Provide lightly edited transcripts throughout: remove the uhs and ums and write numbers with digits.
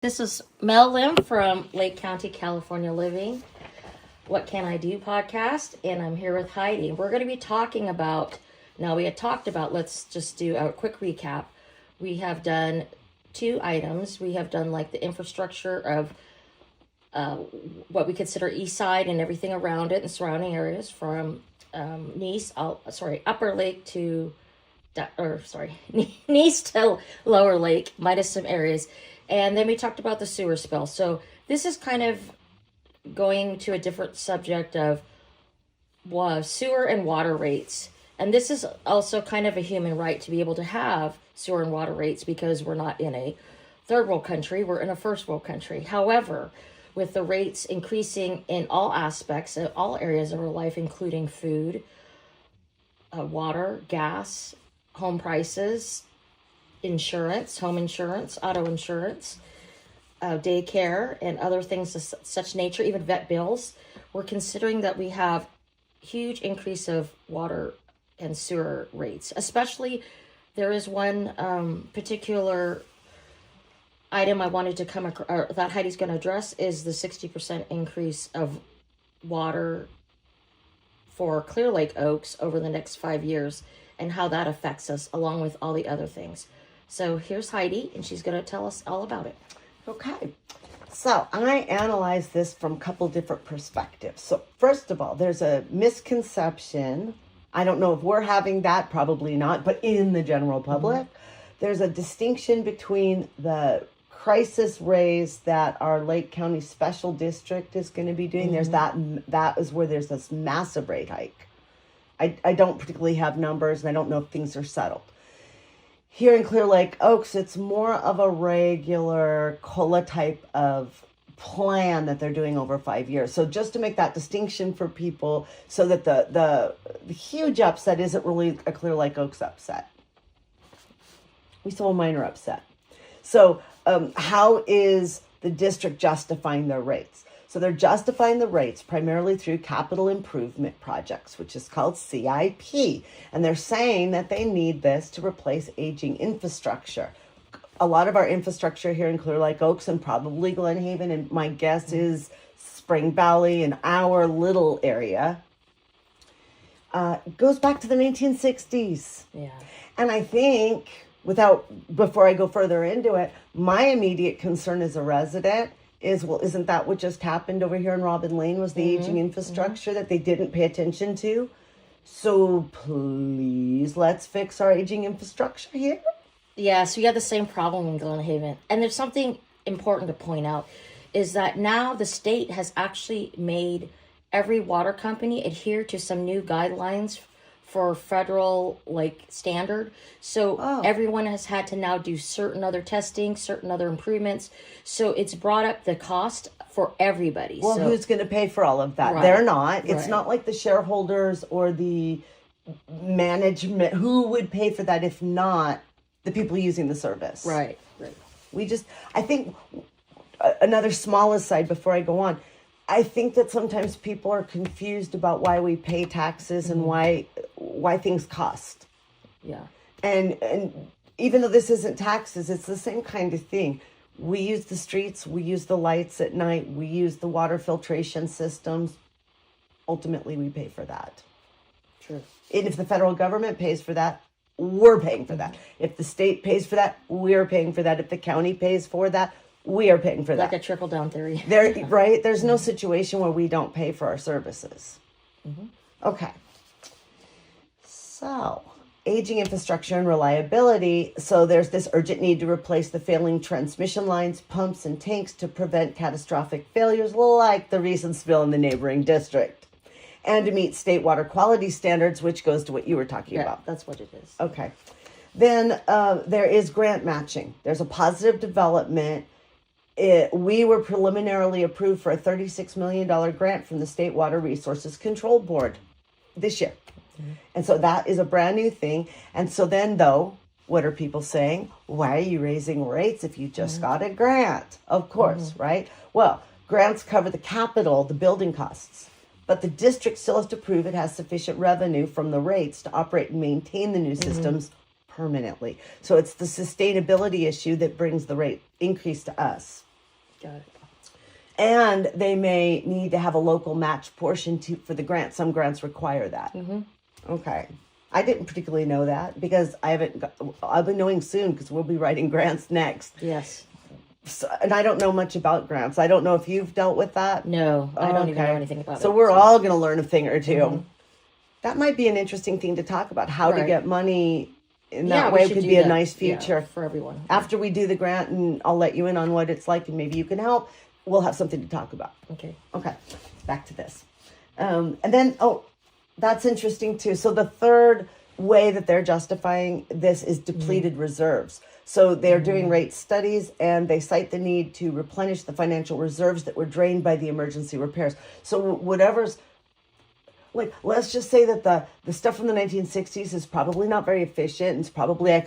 This is Mel Lim from Lake County, California Living. What Can I Do podcast, and I'm here with Heidi. We're going to be talking about, now we had talked about, let's just do a quick recap. We have done two items. We have done like the infrastructure of what we consider east side and everything around it and surrounding areas from Upper Lake to, Nease to Lower Lake, minus some areas. And then we talked about the sewer spill. So this is kind of going to a different subject of sewer and water rates. And this is also kind of a human right to be able to have sewer and water rates because we're not in a third world country, we're in a first world country. However, with the rates increasing in all aspects, in all areas of our life, including food, water, gas, home prices, insurance, home insurance, auto insurance, daycare, and other things of such nature, even vet bills, we're considering that we have huge increase of water and sewer rates. Especially, there is one particular item I wanted to that Heidi's going to address is the 60% increase of water for Clearlake Oaks over the next 5 years and how that affects us along with all the other things. So here's Heidi, and she's going to tell us all about it. Okay, so I analyzed this from a couple different perspectives. So first of all, there's a misconception. I don't know if we're having that, probably not, but in the general public, there's a distinction between the crisis raise that our Lake County Special District is going to be doing. There's that is where there's this massive rate hike. I don't particularly have numbers, and I don't know if things are settled. Here in Clearlake Oaks, it's more of a regular COLA type of plan that they're doing over 5 years. So just to make that distinction for people so that the huge upset isn't really a Clearlake Oaks upset. We saw a minor upset. So how is the district justifying their rates? So they're justifying the rates primarily through capital improvement projects, which is called CIP. And they're saying that they need this to replace aging infrastructure. A lot of our infrastructure here in Clearlake Oaks and probably Glen Haven, and my guess is Spring Valley and our little area, goes back to the 1960s. Yeah. And I think, before I go further into it, my immediate concern as a resident is, well, isn't that what just happened over here in Robin Lane, was the aging infrastructure that they didn't pay attention to? So please, let's fix our aging infrastructure here. Yeah, so you have the same problem in Glen Haven. And there's something important to point out, is that now the state has actually made every water company adhere to some new guidelines for federal standard. So everyone has had to now do certain other testing, certain other improvements. So it's brought up the cost for everybody. Well, who's going to pay for all of that? Right. They're not. It's not like the shareholders or the management. Who would pay for that if not the people using the service? Right. I think another small aside before I go on, I think that sometimes people are confused about why we pay taxes and why things cost. Yeah. And even though this isn't taxes, it's the same kind of thing. We use the streets, we use the lights at night, we use the water filtration systems. Ultimately, we pay for that. True. And if the federal government pays for that, we're paying for that. If the state pays for that, we're paying for that. If the county pays for that, we are paying for that. Like a trickle-down theory. Right? There's no situation where we don't pay for our services. Okay. So, aging infrastructure and reliability. So there's this urgent need to replace the failing transmission lines, pumps, and tanks to prevent catastrophic failures like the recent spill in the neighboring district. And to meet state water quality standards, which goes to what you were talking about. That's what it is. Okay. Then there is grant matching. There's a positive development. We were preliminarily approved for a $36 million grant from the State Water Resources Control Board this year. And so that is a brand new thing. And so then, though, what are people saying? Why are you raising rates if you just got a grant? Of course, right? Well, grants cover the capital, the building costs. But the district still has to prove it has sufficient revenue from the rates to operate and maintain the new systems permanently. So it's the sustainability issue that brings the rate increase to us. Got it. And they may need to have a local match portion for the grant. Some grants require that. Okay. I didn't particularly know that because I'll be knowing soon because we'll be writing grants next. Yes. So, and I don't know much about grants. I don't know if you've dealt with that. No, I don't even know anything about it. So we're all going to learn a thing or two. That might be an interesting thing to talk about, how to get money in that way. Could be a nice future for everyone. After we do the grant, and I'll let you in on what it's like, and maybe you can help. We'll have something to talk about. Okay. Back to this. And then, that's interesting too. So the third way that they're justifying this is depleted reserves. So they're doing rate studies, and they cite the need to replenish the financial reserves that were drained by the emergency repairs. So whatever's, like, let's just say that the stuff from the 1960s is probably not very efficient, and it's probably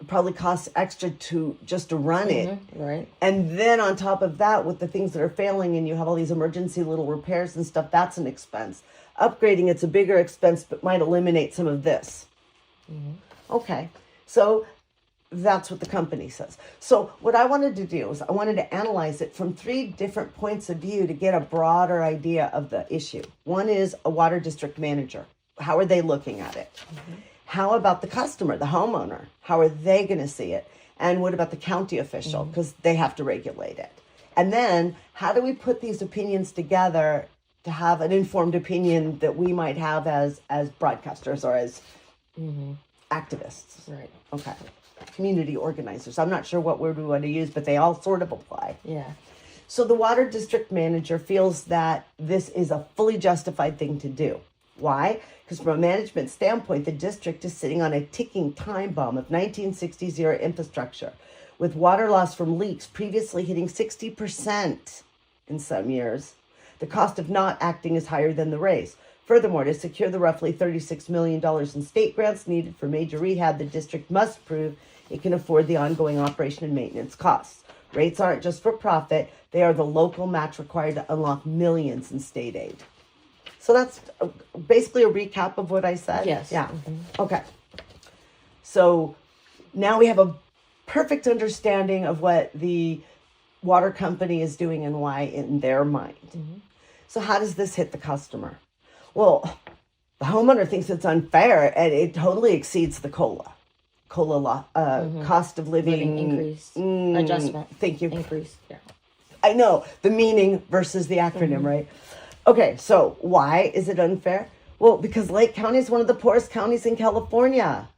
probably costs extra to run it. Right. And then on top of that, with the things that are failing, and you have all these emergency little repairs and stuff, that's an expense. Upgrading, it's a bigger expense, but might eliminate some of this. Okay. So that's what the company says. So what I wanted to do is I wanted to analyze it from 3 different points of view to get a broader idea of the issue. One is a water district manager. How are they looking at it? How about the customer, the homeowner? How are they going to see it? And what about the county official? Because they have to regulate it. And then how do we put these opinions together to have an informed opinion that we might have as broadcasters or as activists? Right. Okay. Community organizers. I'm not sure what word we want to use, but they all sort of apply. Yeah. So the water district manager feels that this is a fully justified thing to do. Why? Because from a management standpoint, the district is sitting on a ticking time bomb of 1960s era infrastructure, with water loss from leaks previously hitting 60% in some years. The cost of not acting is higher than the raise. Furthermore, to secure the roughly $36 million in state grants needed for major rehab, the district must prove it can afford the ongoing operation and maintenance costs. Rates aren't just for profit, they are the local match required to unlock millions in state aid. So that's basically a recap of what I said. Yes. Yeah. Okay. So now we have a perfect understanding of what the water company is doing and why in their mind. So how does this hit the customer? Well, the homeowner thinks it's unfair, and it totally exceeds the COLA cost of living increase, adjustment. Thank you. Increase. Yeah. I know the meaning versus the acronym, right? Okay, so why is it unfair? Well, because Lake County is one of the poorest counties in California.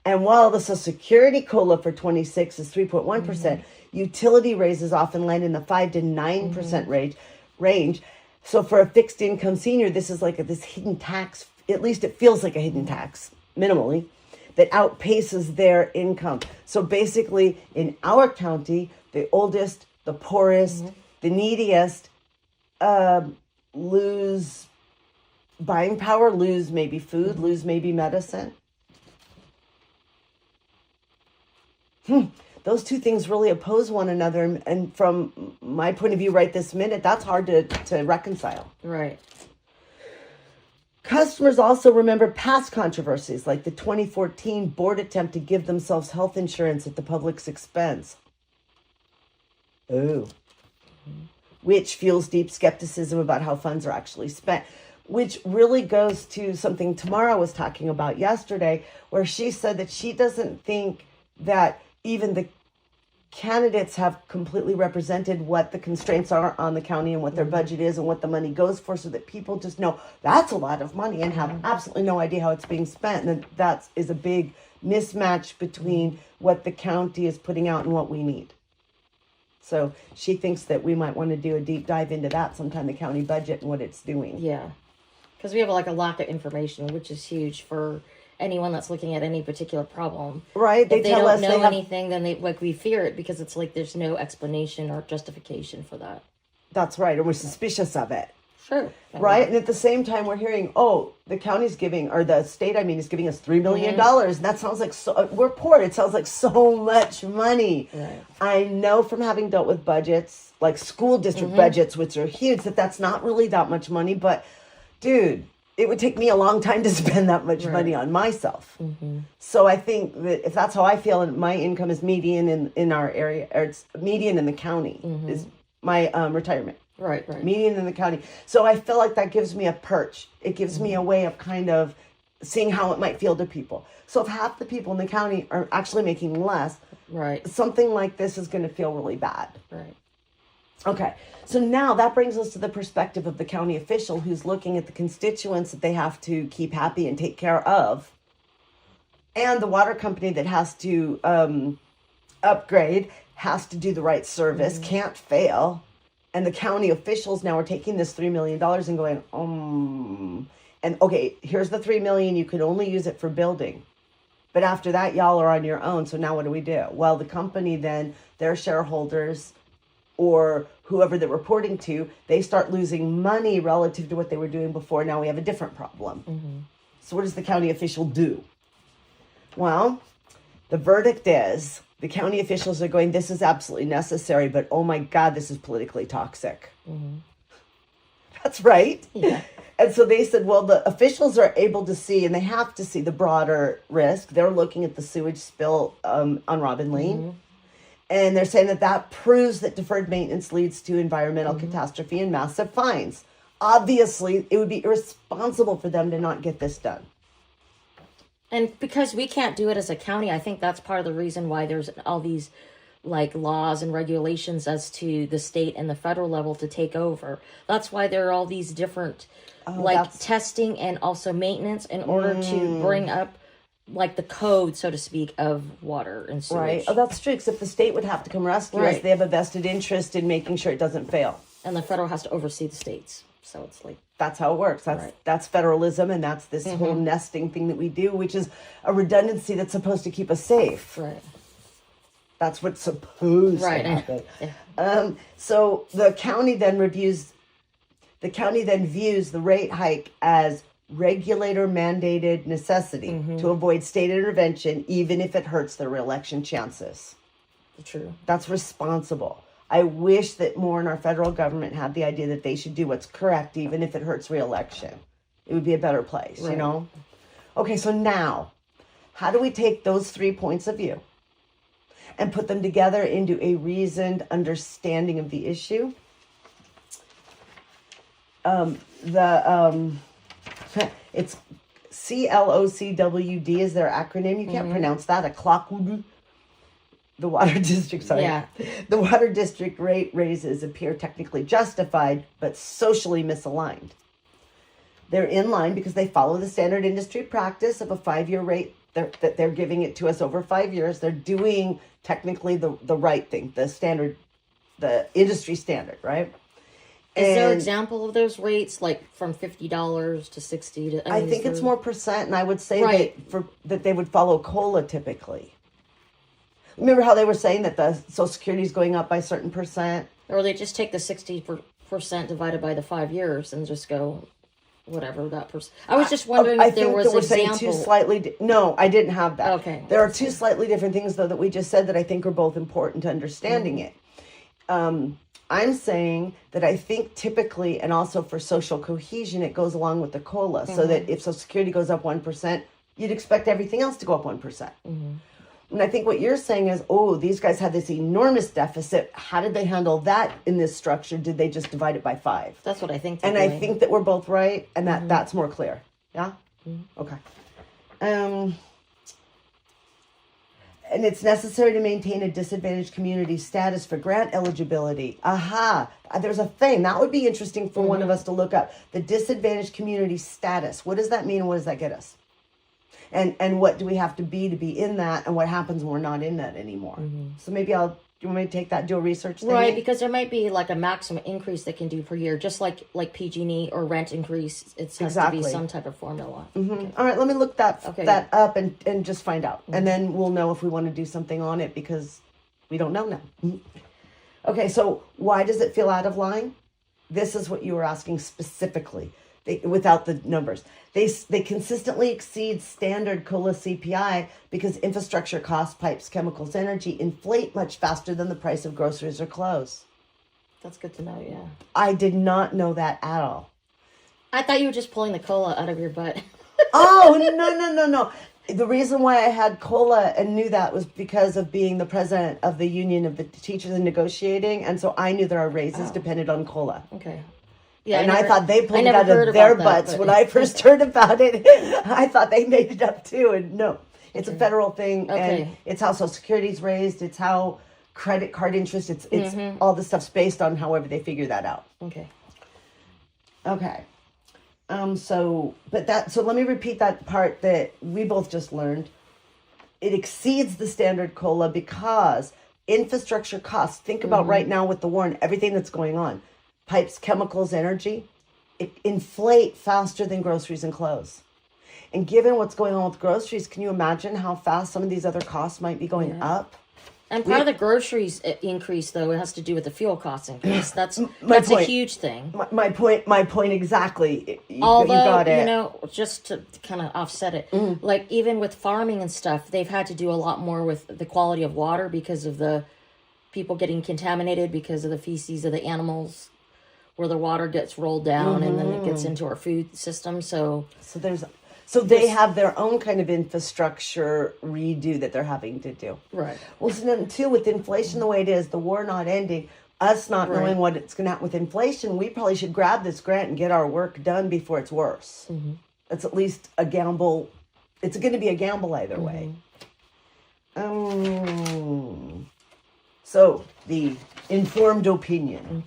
And while the Social Security COLA for 26 is 3.1%, utility raises often land in the 5 to 9% range. So for a fixed income senior, this is like this hidden tax, at least it feels like a hidden tax, minimally, that outpaces their income. So basically, in our county, the oldest, the poorest, the neediest lose buying power, lose maybe food, lose maybe medicine. Those two things really oppose one another. And from my point of view right this minute, that's hard to reconcile. Right. Customers also remember past controversies like the 2014 board attempt to give themselves health insurance at the public's expense. Oh. Which fuels deep skepticism about how funds are actually spent. Which really goes to something Tamara was talking about yesterday, where she said that she doesn't think that even the candidates have completely represented what the constraints are on the county and what their budget is and what the money goes for, so that people just know that's a lot of money and have absolutely no idea how it's being spent. And that is a big mismatch between what the county is putting out and what we need. So she thinks that we might want to do a deep dive into that sometime, the county budget and what it's doing. Yeah. Because we have like a lack of information, which is huge for anyone that's looking at any particular problem. Right. If they don't know anything, then we fear it because it's like there's no explanation or justification for that. That's right. And we're suspicious of it. Sure. Right. And at the same time, we're hearing, the county's giving, or the state, is giving us $3 million. And that sounds like, we're poor. It sounds like so much money. Right. I know from having dealt with budgets, like school district budgets, which are huge, that's not really that much money. But dude, it would take me a long time to spend that much money on myself. So I think that if that's how I feel, and my income is median in our area, or it's median in the county, is my retirement. Right. Median in the county. So I feel like that gives me a perch. It gives me a way of kind of seeing how it might feel to people. So if half the people in the county are actually making less, something like this is going to feel really bad. Right. Okay, so now that brings us to the perspective of the county official who's looking at the constituents that they have to keep happy and take care of, and the water company that has to upgrade, has to do the right service, can't fail, and the county officials now are taking this $3 million and going, and okay, here's the $3 million, you can only use it for building. But after that, y'all are on your own, so now what do? Well, the company then, their shareholders, or whoever they're reporting to, they start losing money relative to what they were doing before. Now we have a different problem. So what does the county official do? Well, the verdict is the county officials are going, this is absolutely necessary, but oh my God, this is politically toxic. That's right. Yeah. And so they said, well, the officials are able to see, and they have to see the broader risk. They're looking at the sewage spill on Robin Lane. And they're saying that proves that deferred maintenance leads to environmental catastrophe and massive fines. Obviously, it would be irresponsible for them to not get this done. And because we can't do it as a county, I think that's part of the reason why there's all these like laws and regulations as to the state and the federal level to take over. That's why there are all these different testing and also maintenance in order to bring up like the code, so to speak, of water and sewage. Right. Oh, that's true. Except the state would have to come rescue us. They have a vested interest in making sure it doesn't fail. And the federal has to oversee the states. So it's like... That's how it works. That's federalism, and that's this whole nesting thing that we do, which is a redundancy that's supposed to keep us safe. Right. That's what's supposed to happen. So the county then views the rate hike as regulator mandated necessity to avoid state intervention, even if it hurts their reelection chances. True. That's responsible. I wish that more in our federal government had the idea that they should do what's correct, even if it hurts reelection. It would be a better place, you know? Okay, so now, how do we take those 3 points of view and put them together into a reasoned understanding of the issue? It's CLOCWD is their acronym. You can't pronounce that. A CLOCWD. The water district, The water district rate raises appear technically justified, but socially misaligned. They're in line because they follow the standard industry practice of a 5-year rate that they're giving it to us over 5 years. They're doing technically the right thing, the industry standard, right? Is there an example of those rates, like from $50 to $60? I think it's more percent, and I would say that they would follow COLA typically. Remember how they were saying that the Social Security is going up by a certain percent? Or they just take the 60% divided by the 5 years and just go whatever that person. I was just wondering if there was an example. No, I didn't have that. Okay. There are two slightly different things, though, that we just said that I think are both important to understanding it. I'm saying that I think typically, and also for social cohesion, it goes along with the COLA. So that if Social Security goes up 1%, you'd expect everything else to go up 1%. And I think what you're saying is, these guys had this enormous deficit. How did they handle that in this structure? Did they just divide it by 5? That's what I think. And I think that we're both right, and that's more clear. Yeah? Okay. And it's necessary to maintain a disadvantaged community status for grant eligibility. Aha. There's a thing. That would be interesting for one of us to look up. The disadvantaged community status. What does that mean, and what does that get us? And what do we have to be in that, and what happens when we're not in that anymore? So maybe do you want me to take that, do a research thing? Right, because there might be like a maximum increase they can do per year, just like PG&E or rent increase. It has to be some type of formula. Okay. All right, let me look that up and just find out. And then we'll know if we want to do something on it, because we don't know now. Okay, so why does it feel out of line? This is what you were asking specifically. Without the numbers. They consistently exceed standard COLA CPI because infrastructure costs, pipes, chemicals, energy inflate much faster than the price of groceries or clothes. That's good to know, yeah. I did not know that at all. I thought you were just pulling the cola out of your butt. Oh, no. The reason why I had cola and knew that was because of being the president of the union of the teachers and negotiating. And so I knew that our raises depended on cola. Okay. Yeah, And I thought they pulled it never out heard of their about that, butts but- when I first heard about it. I thought they made it up too. And no, it's a federal thing. Okay. And it's how Social Security's raised. It's how credit card interest. It's all the stuff's based on however they figure that out. Okay. Okay. So let me repeat that part that we both just learned. It exceeds the standard COLA because infrastructure costs, think about right now with the war and everything that's going on, pipes, chemicals, energy, it inflate faster than groceries and clothes. And given what's going on with groceries, can you imagine how fast some of these other costs might be going up? And part of the groceries increase, though, it has to do with the fuel cost increase. That's a point. huge thing. My point exactly. Although, you got it. Just to kind of offset it, like even with farming and stuff, they've had to do a lot more with the quality of water because of the people getting contaminated because of the feces of the animals, where the water gets rolled down and then it gets into our food system. So they have their own kind of infrastructure redo that they're having to do. Right. Well, so then too, with inflation the way it is, the war not ending, us not knowing what it's going to happen with inflation, we probably should grab this grant and get our work done before it's worse. It's at least a gamble. It's going to be a gamble either way. So the informed opinion.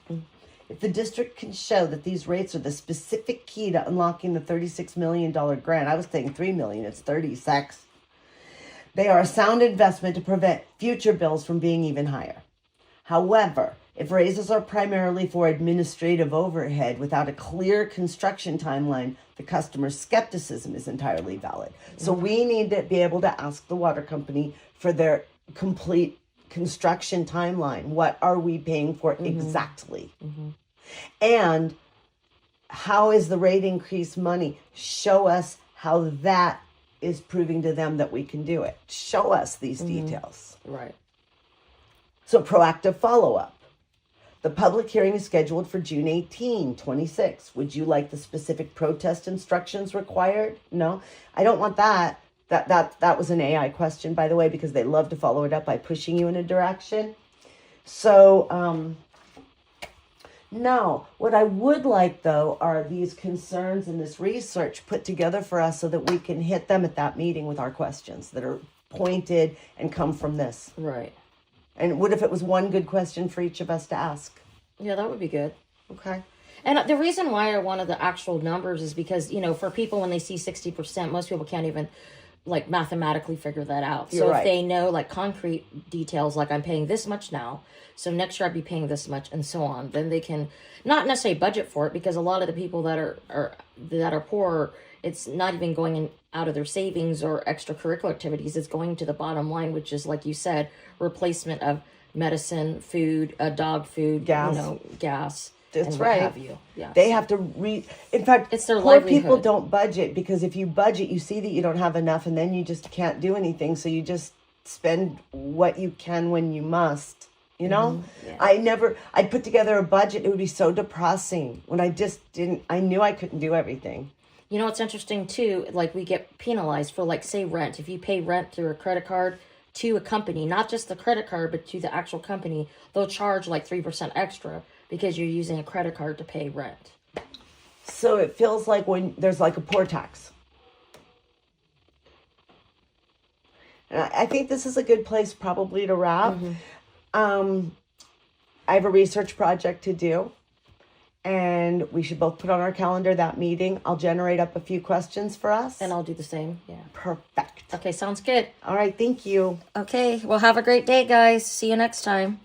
If the district can show that these rates are the specific key to unlocking the $36 million grant, I was saying $3 million, it's 36. They are a sound investment to prevent future bills from being even higher. However, if raises are primarily for administrative overhead without a clear construction timeline, the customer's skepticism is entirely valid. So we need to be able to ask the water company for their complete construction timeline. What are we paying for exactly? And how is the rate increase money? Show us how that is proving to them that we can do it. Show us these details. Right. So proactive follow-up. The public hearing is scheduled for June 18, 26. Would you like the specific protest instructions required? No, I don't want that. That was an AI question, by the way, because they love to follow it up by pushing you in a direction. So, no. What I would like, though, are these concerns and this research put together for us so that we can hit them at that meeting with our questions that are pointed and come from this. Right. And what if it was one good question for each of us to ask? Yeah, that would be good. Okay. And the reason why I wanted the actual numbers is because, for people, when they see 60%, most people can't even mathematically figure that out. So if they know concrete details, like I'm paying this much now, so next year I'd be paying this much, and so on, then they can not necessarily budget for it, because a lot of the people that are poor, it's not even going out of their savings or extracurricular activities. It's going to the bottom line, which is, like you said, replacement of medicine, food, dog food, gas, gas. That's and right. What have you. Yes. They have to in fact, it's their poor livelihood. people don't budget, because if you budget, you see that you don't have enough, and then you just can't do anything. So you just spend what you can when you must. Yeah. I'd put together a budget. It would be so depressing when I knew I couldn't do everything. It's interesting too, we get penalized for say rent. If you pay rent through a credit card to a company, not just the credit card, but to the actual company, they'll charge 3% extra because you're using a credit card to pay rent. So it feels like when there's a poor tax. And I think this is a good place probably to wrap. I have a research project to do, and we should both put on our calendar that meeting. I'll generate up a few questions for us. And I'll do the same. Yeah. Perfect. Okay, sounds good. All right, thank you. Okay, well, have a great day, guys. See you next time.